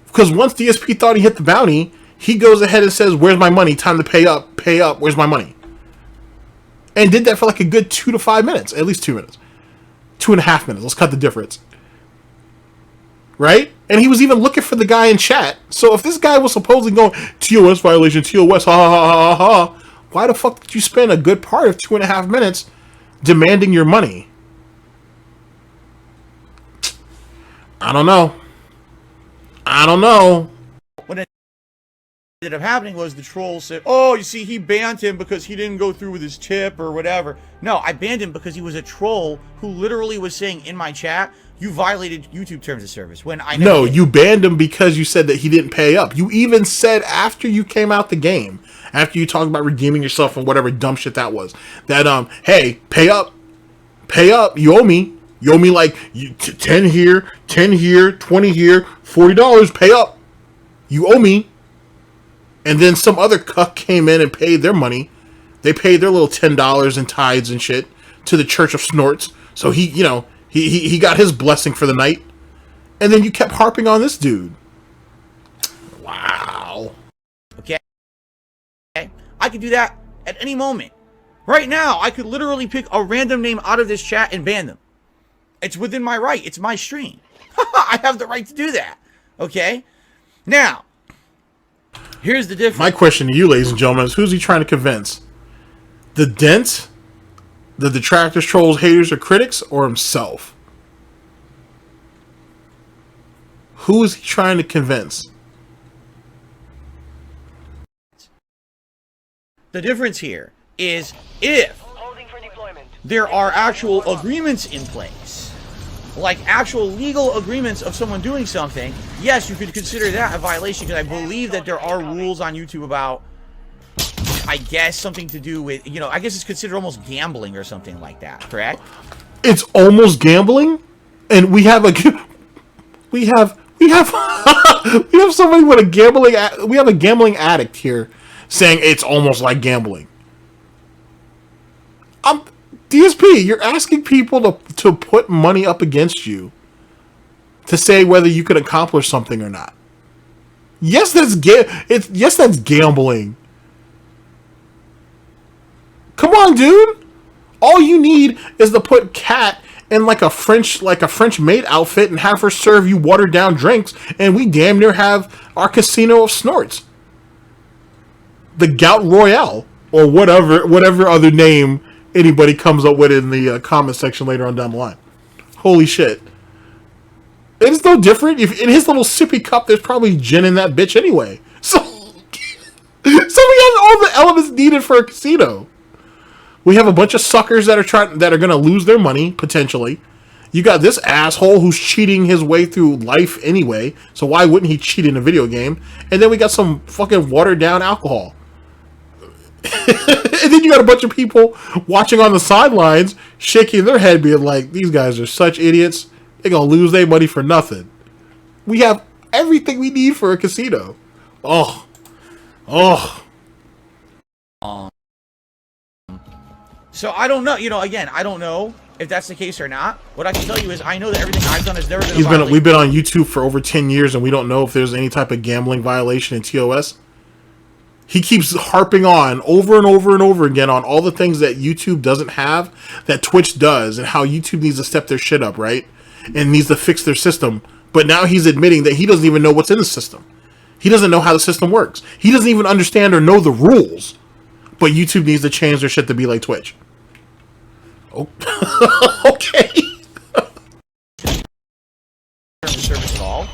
Because once DSP thought he hit the bounty, he goes ahead and says, where's my money? Time to pay up, where's my money? And did that for like a good 2 to 5 minutes, at least 2 minutes. 2.5 minutes, let's cut the difference. Right? And he was even looking for the guy in chat. So if this guy was supposedly going, TOS violation, TOS, ha ha ha ha ha, why the fuck did you spend a good part of 2.5 minutes demanding your money? I don't know. What ended up happening was the troll said, oh, you see, he banned him because he didn't go through with his tip or whatever. No, I banned him because he was a troll who literally was saying in my chat, you violated YouTube terms of service. When I No, you banned him because you said that he didn't pay up. You even said after you came out the game, after you talked about redeeming yourself and whatever dumb shit that was, that hey, pay up, you owe me. You owe me like 10 here, 20 here, $40, pay up. You owe me. And then some other cuck came in and paid their money. They paid their little $10 in tithes and shit to the Church of Snorts. So he, you know, he got his blessing for the night. And then you kept harping on this dude. Wow. Okay. I could do that at any moment. Right now, I could literally pick a random name out of this chat and ban them. It's within my right. It's my stream. I have the right to do that. Okay? Now, here's the difference. My question to you, ladies and gentlemen, is who's he trying to convince? The dents, the detractors, trolls, haters, or critics, or himself? Who is he trying to convince? The difference here is if there are actual agreements in place, like actual legal agreements of someone doing something, yes, you could consider that a violation, because I believe that there are rules on YouTube about, I guess, something to do with, you know, I guess it's considered almost gambling or something like that, correct? It's almost gambling, and we have we have somebody with a gambling addict here saying it's almost like gambling. DSP, you're asking people to put money up against you to say whether you can accomplish something or not. Yes, that's gambling. Come on, dude. All you need is to put Kat in like a French maid outfit and have her serve you watered down drinks, and we damn near have our casino of Snorts. The Gout Royale, or whatever other name anybody comes up with in the comment section later on down the line. Holy shit. It is no different. If in his little sippy cup, there's probably gin in that bitch anyway. So we have all the elements needed for a casino. We have a bunch of suckers that are going to lose their money, potentially. You got this asshole who's cheating his way through life anyway, so why wouldn't he cheat in a video game? And then we got some fucking watered down alcohol. And then you got a bunch of people watching on the sidelines, shaking their head, being like, these guys are such idiots. They're going to lose their money for nothing. We have everything we need for a casino. So I don't know. You know, again, I don't know if that's the case or not. What I can tell you is I know that everything I've done has never been a violation. We've been on YouTube for over 10 years, and we don't know if there's any type of gambling violation in TOS. He keeps harping on over and over and over again on all the things that YouTube doesn't have, that Twitch does, and how YouTube needs to step their shit up, right? And needs to fix their system. But now he's admitting that he doesn't even know what's in the system. He doesn't know how the system works. He doesn't even understand or know the rules. But YouTube needs to change their shit to be like Twitch. Oh, okay. Service at all,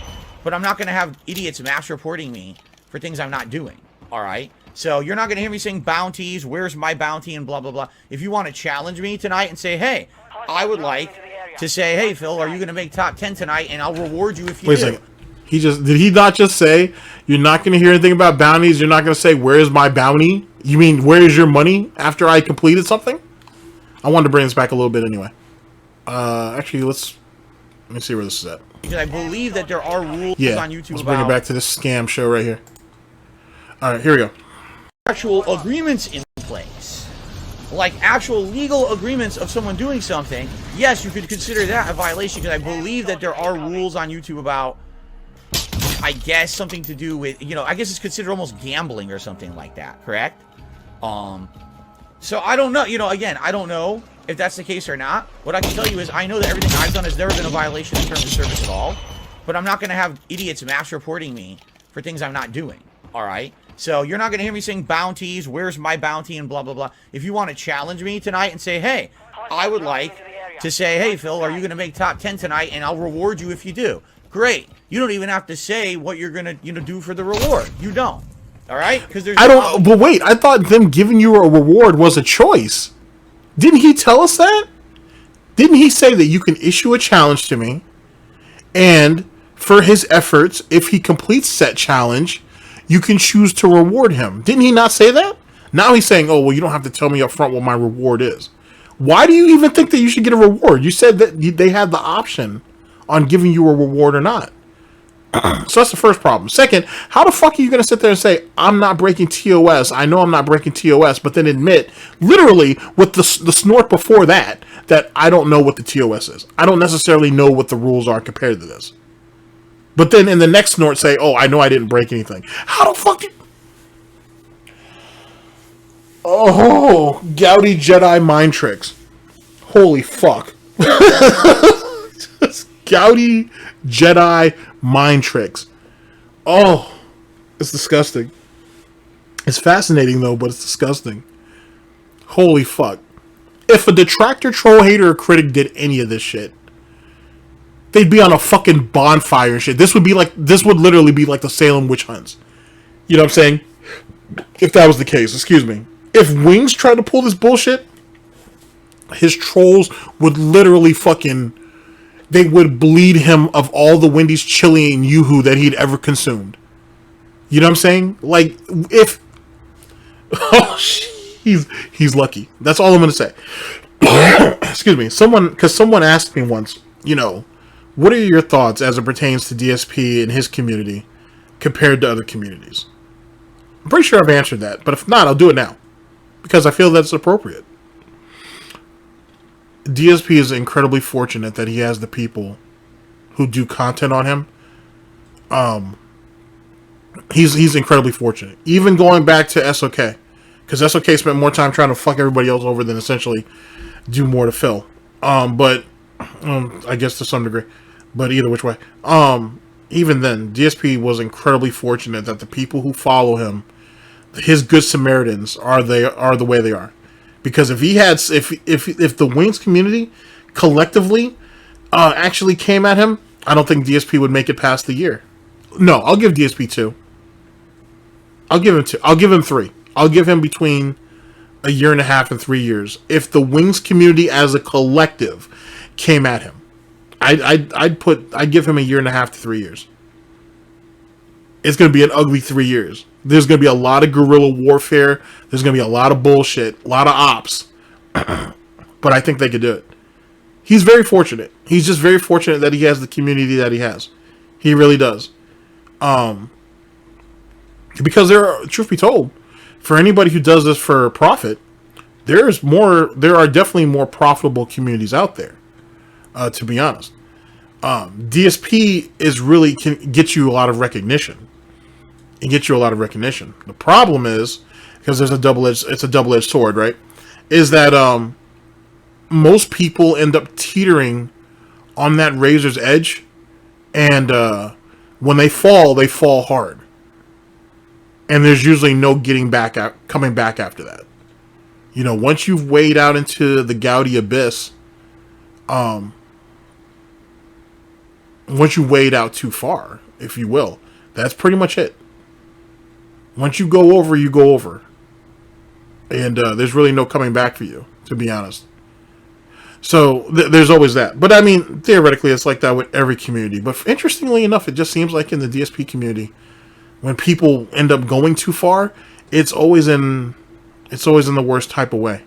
but I'm not going to have idiots mass reporting me for things I'm not doing. All right. So you're not going to hear me saying bounties, where's my bounty, and blah, blah, blah. If you want to challenge me tonight and say, hey, I would like to say, hey, Phil, are you going to make top 10 tonight? And I'll reward you if you do. Wait a second. Did he not just say, you're not going to hear anything about bounties? You're not going to say, where's my bounty? You mean, where's your money after I completed something? I wanted to bring this back a little bit anyway. Actually, let me see where this is at. Because I believe that there are rules on YouTube. Let's bring it back to this scam show right here. All right, here we go. Actual agreements in place, like actual legal agreements of someone doing something. Yes, you could consider that a violation, because I believe that there are rules on YouTube about, I guess, something to do with, you know, I guess it's considered almost gambling or something like that, correct? So I don't know, you know, again, I don't know if that's the case or not. What I can tell you is I know that everything I've done has never been a violation in terms of service at all, but I'm not going to have idiots mass reporting me for things I'm not doing. All right. So you're not going to hear me saying bounties, where's my bounty, and blah, blah, blah. If you want to challenge me tonight and say, hey, I would like to say, hey, Phil, are you going to make top 10 tonight? And I'll reward you if you do. Great. You don't even have to say what you're going to, you know, do for the reward. You don't. All right? Because there's but wait, I thought them giving you a reward was a choice. Didn't he tell us that? Didn't he say that you can issue a challenge to me, and for his efforts, if he completes said challenge, you can choose to reward him? Didn't he not say that? Now he's saying, oh, well, you don't have to tell me up front what my reward is. Why do you even think that you should get a reward? You said that they had the option on giving you a reward or not. So that's the first problem. Second, how the fuck are you going to sit there and say, I'm not breaking TOS, I know I'm not breaking TOS, but then admit, literally, with the snort before that, that I don't know what the TOS is. I don't necessarily know what the rules are compared to this. But then in the next snort say, oh, I know I didn't break anything. How the fuck? Oh, Gouty Jedi mind tricks. Holy fuck. Gouty Jedi mind tricks. Oh, it's disgusting. It's fascinating though, but it's disgusting. Holy fuck. If a detractor, troll, hater, or critic did any of this shit, they'd be on a fucking bonfire and shit. This would literally be like the Salem witch hunts. You know what I'm saying? If that was the case, excuse me. If Wings tried to pull this bullshit, his trolls would literally fucking, they would bleed him of all the Wendy's chili and yoo-hoo that he'd ever consumed. You know what I'm saying? Like, if... Oh, he's lucky. That's all I'm going to say. Excuse me. Someone asked me once, you know, what are your thoughts as it pertains to DSP and his community compared to other communities? I'm pretty sure I've answered that, but if not, I'll do it now, because I feel that's appropriate. DSP is incredibly fortunate that he has the people who do content on him. He's incredibly fortunate. Even going back to SOK, because SOK spent more time trying to fuck everybody else over than essentially do more to Phil. But I guess to some degree. But either which way, even then, DSP was incredibly fortunate that the people who follow him, his good Samaritans, are the way they are. Because if he had, if the Wings community collectively actually came at him, I don't think DSP would make it past the year. No, I'll give DSP 2. I'll give him 2. I'll give him 3. I'll give him between a year and a half and 3 years. If the Wings community as a collective came at him, I'd give him a year and a half to 3 years. It's going to be an ugly 3 years. There's going to be a lot of guerrilla warfare. There's going to be a lot of bullshit, a lot of ops. But I think they could do it. He's very fortunate. He's just very fortunate that he has the community that he has. He really does. Because truth be told, for anybody who does this for profit, there are definitely more profitable communities out there. To be honest, DSP can get you a lot of recognition. It gets you a lot of recognition. The problem is, because it's a double-edged sword, right? Is that most people end up teetering on that razor's edge, and when they fall hard. And there's usually no coming back after that. You know, once you've waded out into the gouty abyss, once you wade out too far, if you will, that's pretty much it. Once you go over, you go over. And there's really no coming back for you, to be honest. So there's always that. But I mean, theoretically, it's like that with every community. But interestingly enough, it just seems like in the DSP community, when people end up going too far, it's always in the worst type of way.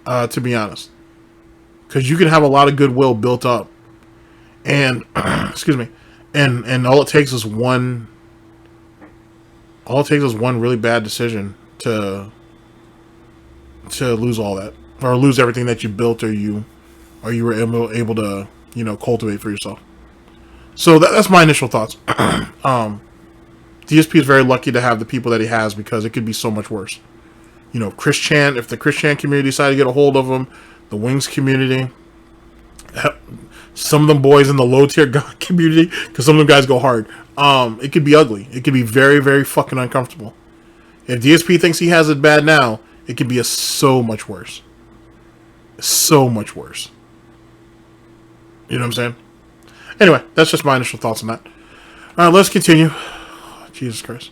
To be honest, because you can have a lot of goodwill built up, and excuse me, and all it takes is one really bad decision to lose all that, or lose everything that you built, or you were able to, you know, cultivate for yourself. So that's my initial thoughts. DSP is very lucky to have the people that he has, because it could be so much worse. You know, if the Christian community decided to get a hold of him, the Wings community, some of them boys in the low tier community, because some of them guys go hard. It could be ugly. It could be very, very fucking uncomfortable. If DSP thinks he has it bad now, it could be so much worse. So much worse. You know what I'm saying? Anyway, that's just my initial thoughts on that. All right, let's continue. Jesus Christ.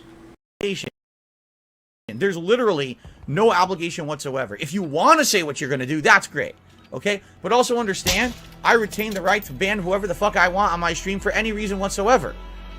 There's literally no obligation whatsoever. If you want to say what you're going to do, that's great. Okay? But also understand, I retain the right to ban whoever the fuck I want on my stream for any reason whatsoever.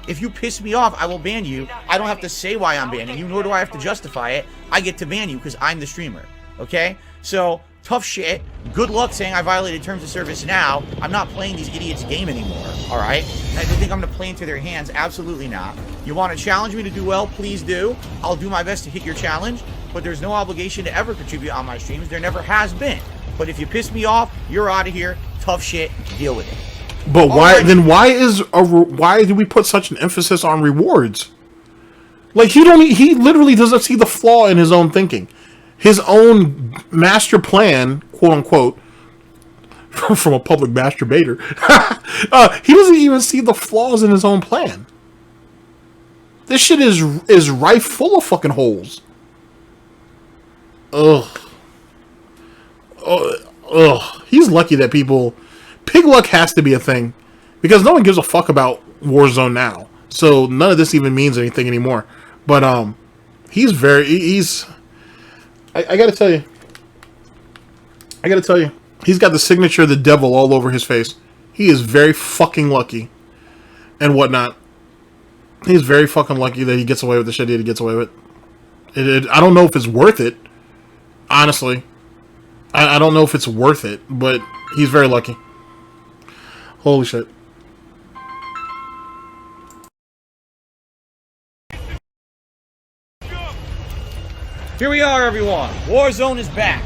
If you piss me off, I will ban you. I don't have to say why I'm banning you, nor do I have to justify it. I get to ban you because I'm the streamer. Okay? So, tough shit. Good luck saying I violated terms of service now. I'm not playing these idiots' game anymore. Alright? I think I'm going to play into their hands? Absolutely not. You want to challenge me to do well? Please do. I'll do my best to hit your challenge. But there's no obligation to ever contribute on my streams. There never has been. But if you piss me off, you're out of here. Tough shit. Deal with it. But why do we put such an emphasis on rewards? Like, he literally doesn't see the flaw in his own thinking. His own master plan, quote unquote, from a public masturbator, he doesn't even see the flaws in his own plan. This shit is rife full of fucking holes. Ugh. Ugh. He's lucky that pig luck has to be a thing, because no one gives a fuck about Warzone now. So none of this even means anything anymore. But I gotta tell you, he's got the signature of the devil all over his face. He is very fucking lucky and whatnot. He's very fucking lucky that he gets away with the shit he gets away with. I don't know if it's worth it, honestly. I don't know if it's worth it, but he's very lucky. Holy shit. Here we are, everyone. Warzone is back.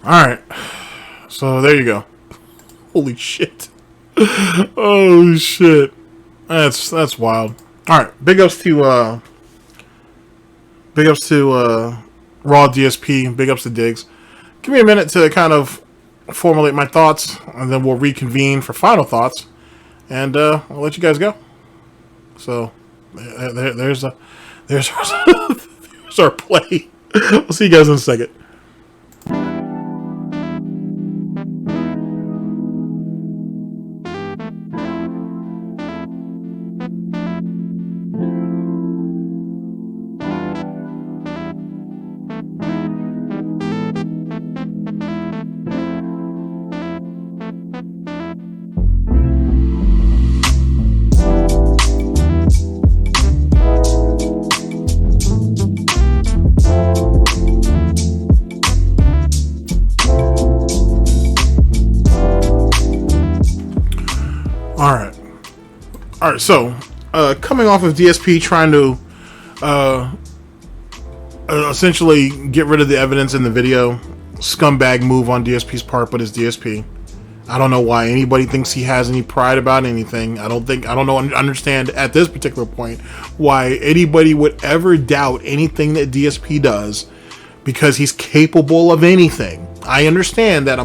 Alright. So, there you go. Holy shit. Oh, shit. That's wild. Alright. Big ups to Raw DSP. Big ups to Diggs. Give me a minute to kind of formulate my thoughts, and then we'll reconvene for final thoughts. And I'll let you guys go. So, there's our play. We'll see you guys in a second. Alright, so, coming off of DSP trying to essentially get rid of the evidence in the video, scumbag move on DSP's part, but it's DSP. I don't know why anybody thinks he has any pride about anything. I don't understand at this particular point why anybody would ever doubt anything that DSP does, because he's capable of anything. I understand that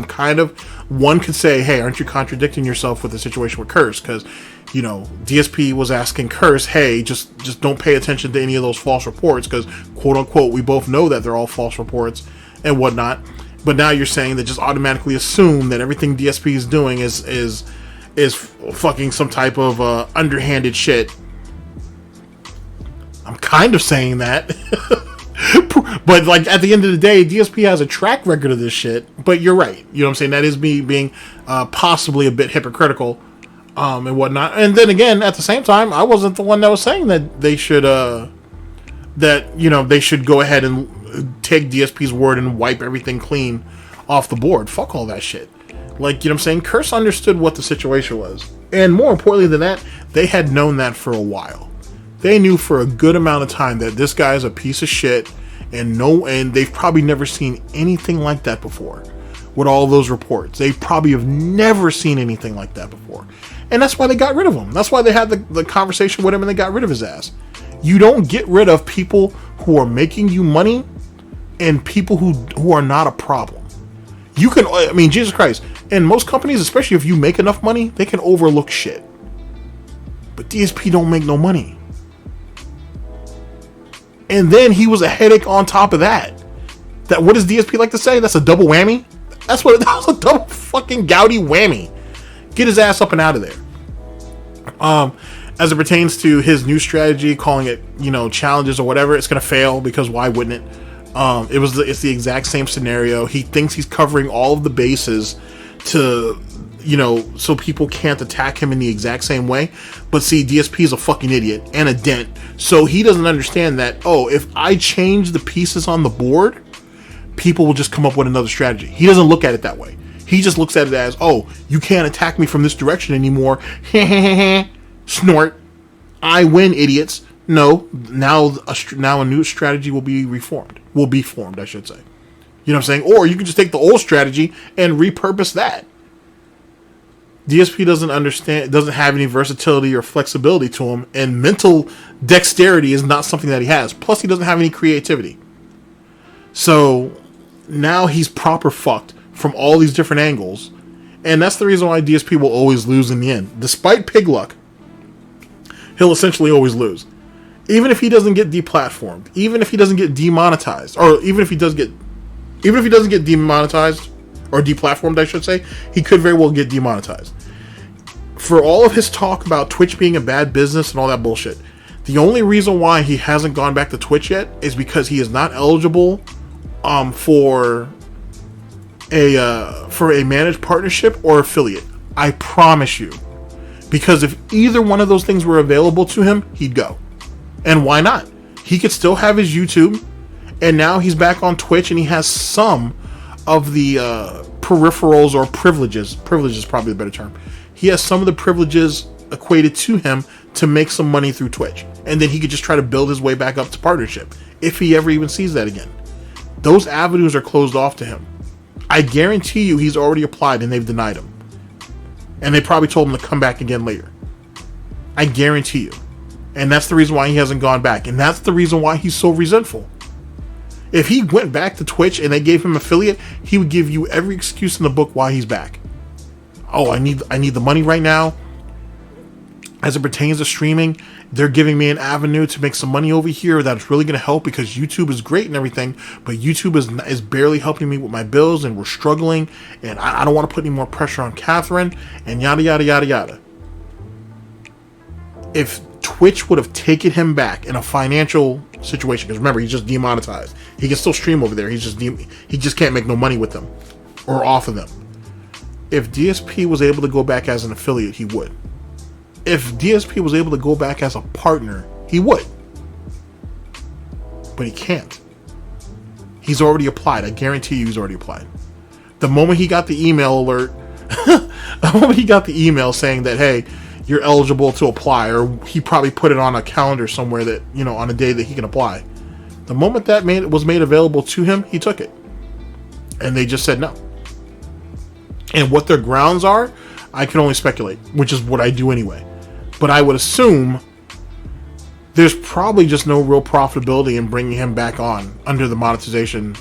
one could say, hey, aren't you contradicting yourself with the situation with Curse? Because, you know, DSP was asking Curse, hey, just don't pay attention to any of those false reports, because, quote unquote, we both know that they're all false reports and whatnot. But now you're saying that just automatically assume that everything DSP is doing is fucking some type of underhanded shit. I'm kind of saying that. But, like, at the end of the day, DSP has a track record of this shit. But you're right. You know what I'm saying? That is me being possibly a bit hypocritical and whatnot. And then again, at the same time, I wasn't the one that was saying that they should they should go ahead and take DSP's word and wipe everything clean off the board. Fuck all that shit. Like, you know what I'm saying? Curse understood what the situation was. And more importantly than that, they had known that for a while. They knew for a good amount of time that this guy is a piece of shit, and they've probably never seen anything like that before. With all those reports, they probably have never seen anything like that before. And that's why they got rid of him. That's why they had the conversation with him and they got rid of his ass. You don't get rid of people who are making you money and people who are not a problem. You can, I mean, Jesus Christ. In most companies, especially if you make enough money, they can overlook shit. But DSP don't make no money. And then he was a headache on top of that. What does DSP like to say? That's a double whammy? That was a double fucking gouty whammy. Get his ass up and out of there. As it pertains to his new strategy, calling it, you know, challenges or whatever, it's gonna fail, because why wouldn't it? It's the exact same scenario. He thinks he's covering all of the bases to, you know, so people can't attack him in the exact same way. But see, DSP is a fucking idiot and a dent. So he doesn't understand that, oh, if I change the pieces on the board, people will just come up with another strategy. He doesn't look at it that way. He just looks at it as, oh, you can't attack me from this direction anymore. Snort. I win, idiots. No, now a new strategy will be formed, I should say. You know what I'm saying? Or you can just take the old strategy and repurpose that. DSP doesn't have any versatility or flexibility to him, and mental dexterity is not something that he has. Plus, he doesn't have any creativity. So now he's proper fucked from all these different angles, and that's the reason why DSP will always lose in the end. Despite pig luck, he'll essentially always lose. Even if he doesn't get deplatformed, even if he doesn't get demonetized, or even if he doesn't get demonetized or deplatformed, I should say, he could very well get demonetized. For all of his talk about Twitch being a bad business and all that bullshit, the only reason why he hasn't gone back to Twitch yet is because he is not eligible for a managed partnership or affiliate. I promise you. Because if either one of those things were available to him, he'd go. And why not? He could still have his YouTube, and now he's back on Twitch, and he has some of the peripherals or privileges. Privilege is probably the better term. He has some of the privileges equated to him to make some money through Twitch. And then he could just try to build his way back up to partnership, if he ever even sees that again. Those avenues are closed off to him. I guarantee you he's already applied and they've denied him. And they probably told him to come back again later. I guarantee you. And that's the reason why he hasn't gone back. And that's the reason why he's so resentful. If he went back to Twitch and they gave him affiliate, he would give you every excuse in the book why he's back. Oh, I need the money right now. As it pertains to streaming, they're giving me an avenue to make some money over here that's really going to help, because YouTube is great and everything, but YouTube is barely helping me with my bills, and we're struggling, and I don't want to put any more pressure on Catherine, and yada, yada, yada, yada. If Twitch would have taken him back in a financial situation, because remember, he's just demonetized. He can still stream over there. He just can't make no money with them or off of them. If DSP was able to go back as an affiliate, he would. If DSP was able to go back as a partner, he would. But he can't. He's already applied. I guarantee you he's already applied. The moment he got the email alert, the moment he got the email saying that, hey, you're eligible to apply, or he probably put it on a calendar somewhere that, you know, on a day that he can apply. The moment that was made available to him, he took it. And they just said no. And what their grounds are, I can only speculate, which is what I do anyway. But I would assume there's probably just no real profitability in bringing him back on under the monetization,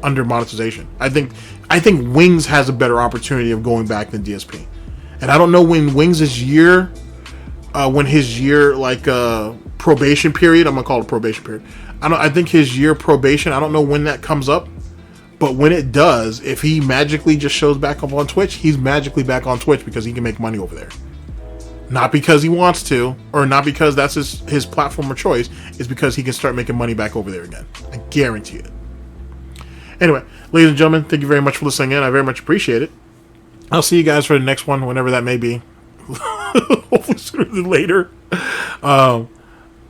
under monetization. I think Wings has a better opportunity of going back than DSP. And I don't know when Wings' year, probation period, I'm going to call it probation period. I think his year probation, I don't know when that comes up. But when it does, if he magically just shows back up on Twitch, he's magically back on Twitch because he can make money over there. Not because he wants to, or not because that's his platform of choice. It's because he can start making money back over there again. I guarantee it. Anyway, ladies and gentlemen, thank you very much for listening in. I very much appreciate it. I'll see you guys for the next one, whenever that may be. Hopefully sooner than later. I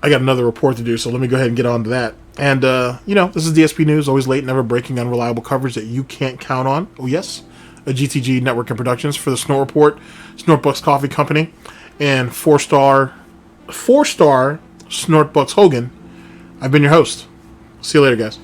got another report to do, so let me go ahead and get on to that. And, this is DSP News, always late, never breaking, unreliable coverage that you can't count on. Oh, yes. A GTG Network and Productions for the Snort Report, SnortBucks Coffee Company, and four-star SnortBucks Hogan. I've been your host. See you later, guys.